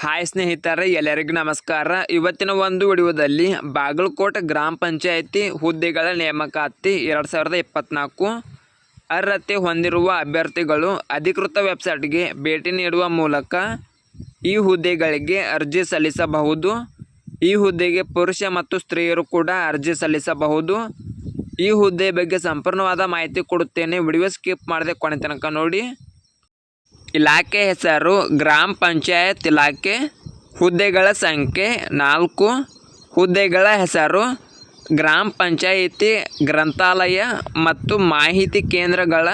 Hi ಸ್ನೇಹಿತರೆ, ಎಲ್ಲರಿಗೂ ನಮಸ್ಕಾರ. ಇವತ್ತಿನ ಒಂದು ವಿಡಿಯೋದಲ್ಲಿ ಬಾಗಲಕೋಟೆ ಗ್ರಾಮ ಪಂಚಾಯಿತಿ ಹುದ್ದೆಗಳ ನೇಮಕಾತಿ 2024 ಅರ್ಹತೆ ಹೊಂದಿರುವ ಅಭ್ಯರ್ಥಿಗಳು ಅಧಿಕೃತ ವೆಬ್ಸೈಟ್ಗೆ ಭೇಟಿ ನೀಡುವ ಮೂಲಕ ಈ ಹುದ್ದೆಗಳಿಗೆ ಅರ್ಜಿ ಸಲ್ಲಿಸಬಹುದು. ಈ ಹುದ್ದೆಗೆ ಪುರುಷ ಮತ್ತು ಸ್ತ್ರೀಯರು ಕೂಡ ಅರ್ಜಿ ಸಲ್ಲಿಸಬಹುದು. ಈ ಹುದ್ದೆ ಬಗ್ಗೆ ಸಂಪೂರ್ಣವಾದ ಮಾಹಿತಿ ಕೊಡುತ್ತೇನೆ. ವಿಡಿಯೋ ಸ್ಕಿಪ್ ಮಾಡದೆ ಕೊನೆ ತನಕ ನೋಡಿ. ಇಲಾಖೆ ಹೆಸರು ಗ್ರಾಮ ಪಂಚಾಯತ್ ಇಲಾಖೆ. ಹುದ್ದೆಗಳ ಸಂಖ್ಯೆ 4. ಹುದ್ದೆಗಳ ಹೆಸರು ಗ್ರಾಮ ಪಂಚಾಯಿತಿ ಗ್ರಂಥಾಲಯ ಮತ್ತು ಮಾಹಿತಿ ಕೇಂದ್ರಗಳ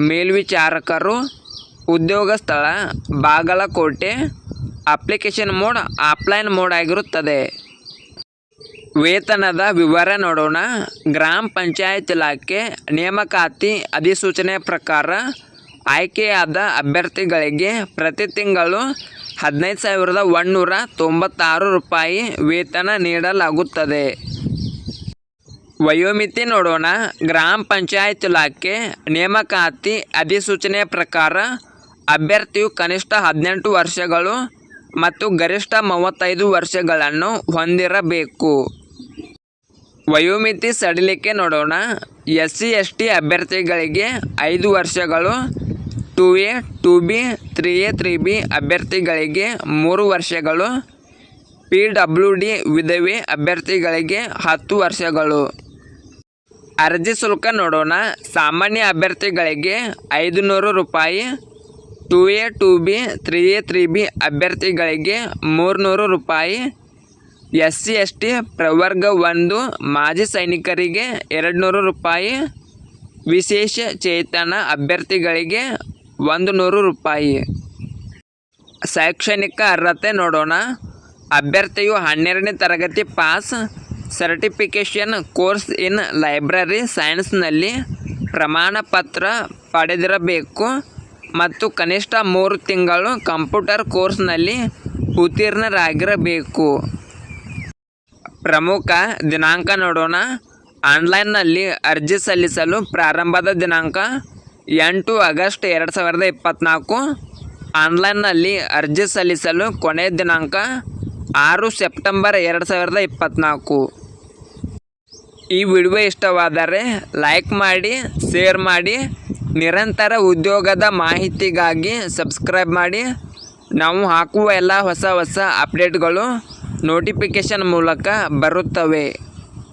ಮೇಲ್ವಿಚಾರಕರು. ಉದ್ಯೋಗ ಸ್ಥಳ Bagalkot. Application mode offline mode ಆಗಿರುತ್ತದೆ. ವೇತನದ ವಿವರ ನೋಡೋಣ. ಗ್ರಾಮ ಪಂಚಾಯತ್ ಇಲಾಖೆ ನೇಮಕಾತಿ ಅಧಿಸೂಚನೆ ಪ್ರಕಾರ ಆಯ್ಕೆಯಾದ ಅಭ್ಯರ್ಥಿಗಳಿಗೆ ಪ್ರತಿ ತಿಂಗಳು 15,196 ರೂಪಾಯಿ ವೇತನ ನೀಡಲಾಗುತ್ತದೆ. ವಯೋಮಿತಿ ನೋಡೋಣ. ಗ್ರಾಮ ಪಂಚಾಯತ್ ಇಲಾಖೆ ನೇಮಕಾತಿ ಅಧಿಸೂಚನೆ ಪ್ರಕಾರ ಅಭ್ಯರ್ಥಿಯು ಕನಿಷ್ಠ 18 ವರ್ಷಗಳು ಮತ್ತು ಗರಿಷ್ಠ 35 ವರ್ಷಗಳನ್ನು ಹೊಂದಿರಬೇಕು. ವಯೋಮಿತಿ ಸಡಿಲಿಕೆ ನೋಡೋಣ. SC ST ಅಭ್ಯರ್ಥಿಗಳಿಗೆ 5 ವರ್ಷಗಳು, 2A 2B 3A 3B ಅಭ್ಯರ್ಥಿಗಳಿಗೆ 3 ವರ್ಷಗಳು, PWD ವಿಧವೆ ಅಭ್ಯರ್ಥಿಗಳಿಗೆ 10 ವರ್ಷಗಳು. ಅರ್ಜಿ ಶುಲ್ಕ ನೋಡೋಣ. ಸಾಮಾನ್ಯ ಅಭ್ಯರ್ಥಿಗಳಿಗೆ 500 ರೂಪಾಯಿ, 2A 2B 3A 3B ಅಭ್ಯರ್ಥಿಗಳಿಗೆ 300 ರೂಪಾಯಿ, SC ST ಪ್ರವರ್ಗ 1 ಮಾಜಿ ಸೈನಿಕರಿಗೆ 200 ರೂಪಾಯಿ, ವಿಶೇಷ ಚೇತನ ಅಭ್ಯರ್ಥಿಗಳಿಗೆ 100 ರೂಪಾಯಿ. ಶೈಕ್ಷಣಿಕ ಅರ್ಹತೆ ನೋಡೋಣ. ಅಭ್ಯರ್ಥಿಯು 12ನೇ ತರಗತಿ pass, certification course in library ಸೈನ್ಸ್ನಲ್ಲಿ ಪ್ರಮಾಣ ಪತ್ರ ಪಡೆದಿರಬೇಕು ಮತ್ತು ಕನಿಷ್ಠ 3 ತಿಂಗಳು ಕಂಪ್ಯೂಟರ್ ಕೋರ್ಸ್ನಲ್ಲಿ ಉತ್ತೀರ್ಣರಾಗಿರಬೇಕು. ಪ್ರಮುಖ ದಿನಾಂಕ ನೋಡೋಣ. ಆನ್ಲೈನ್ನಲ್ಲಿ ಅರ್ಜಿ ಸಲ್ಲಿಸಲು ಪ್ರಾರಂಭದ ದಿನಾಂಕ 8 ಆಗಸ್ಟ್ 2024. ಆನ್ಲೈನ್ನಲ್ಲಿ ಅರ್ಜಿ ಸಲ್ಲಿಸಲು ಕೊನೆಯ ದಿನಾಂಕ 6 ಸೆಪ್ಟೆಂಬರ್ 2024. ಈ ವಿಡಿಯೋ ಇಷ್ಟವಾದರೆ ಲೈಕ್ ಮಾಡಿ, ಶೇರ್ ಮಾಡಿ. ನಿರಂತರ ಉದ್ಯೋಗದ ಮಾಹಿತಿಗಾಗಿ ಸಬ್ಸ್ಕ್ರೈಬ್ ಮಾಡಿ. ನಾವು ಹಾಕುವ ಎಲ್ಲ ಹೊಸ ಅಪ್ಡೇಟ್ಗಳು ನೋಟಿಫಿಕೇಷನ್ ಮೂಲಕ ಬರುತ್ತವೆ.